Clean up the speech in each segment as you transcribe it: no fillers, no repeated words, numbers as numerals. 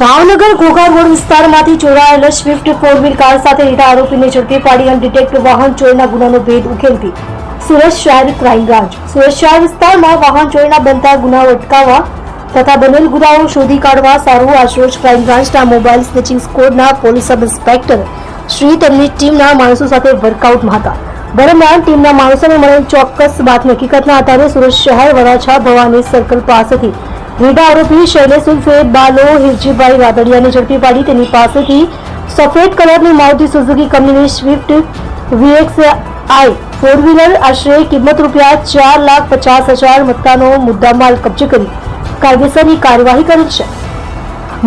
Bhavnagar Ghogha road વિસ્તારમાંથી ચોરાયેલ Swift 4 wheel car સાથે રહેતા આરોપીને ઝડપી પાડી અનડિટેક્ટ વાહન ચોરીના ગુનાનો ભેદ ઉકેલતી સુરત શહેર ક્રાઇમ બ્રાન્ચ. સુરત શહેર વિસ્તારમાં વાહન ચોરીના બનતા ગુનાઓ અટકાવવા તથા બનેલ ગુનાઓ શોધી કાઢવા સારું આજરોજ ક્રાઇમ બ્રાન્ચના મોબાઈલ સ્નેચિંગ સ્કોડના પોલીસ સબ ઇન્સ્પેક્ટર શ્રી તેમની ટીમના માણસો સાથે વર્કઆઉટમાં હતા. દરમિયાન ટીમના માણસોને મળેલ ચોક્કસ બાતમી હકીકતના આધારે સુરત શહેર વરાછા ભવાની સર્કલ પાસેથી રેડા આરોપી શૈલેષ ઉર્ફે બાલો હિરજીભાઈ રાદડિયાને ઝડપી પાડી તેની પાસેથી સફેદ કલરની મારુતિ સુઝુકી કંપનીની સ્વિફ્ટ VXI 4 વ્હીલર આશરે કિંમત રૂપિયા 4,50,000 મત્તાનો મુદ્દામાલ કબજે કરી કાયદેસરની કાર્યવાહી કરી છે.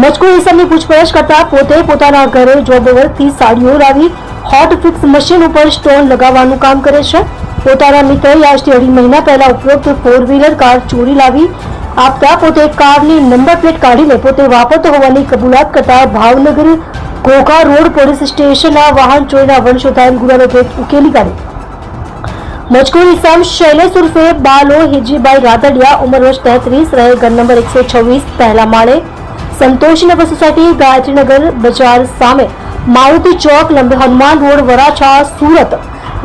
મજકૂર ઇસમની પૂછપરછ કરતા પોતે પોતાના ઘરે જોબ વર્કથી સાડીઓ લાવી હોટ ફિક્સ મશીન ઉપર સ્ટોન લગાવવાનું કામ કરે છે. પોતાના મિત્રએ આજથી 2.5 મહિના પહેલા ઉપરોક્ત 4 વ્હીલર કાર ચોરી લાવી આપતા પોતે કારની નંબર પ્લેટ કાઢીને પોતે વાપરતો હોવાની કબૂલાત કરતા ભાવનગર ઘોઘા રોડ પોલીસ સ્ટેશનના વાહન ચોરીના વંશોધાયન ગુનાનો ભેદ ઉકેલી કાઢ્યો. મજકૂર ઇસમ શૈલેષ ઉર્ફે બાલો હિરજીભાઈ રાદડિયા, ઉંમર વર્ષ 33, રહે ઘર નંબર 126 પહેલા માળે, સંતોષનગર સોસાયટી, ગાયત્રીનગર બજાર સામે, મારુતિ ચોક, લંબે હનુમાન રોડ, વરાછા, સુરત.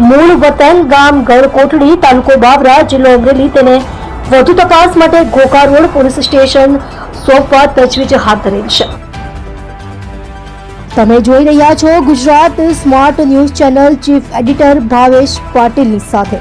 મૂળ વતન ગામ ગઢકોટડી, તાલુકો બાબરા, જિલ્લો અમરેલી. તેને વધુ તપાસ માટે ઘોઘા રોડ પોલીસ સ્ટેશન સોંપવા તજવીજ હાથ ધરેલ છે. તમે જોઈ રહ્યા છો Gujarat smart news channel. Chief editor Bhavesh પાટીલની સાથે.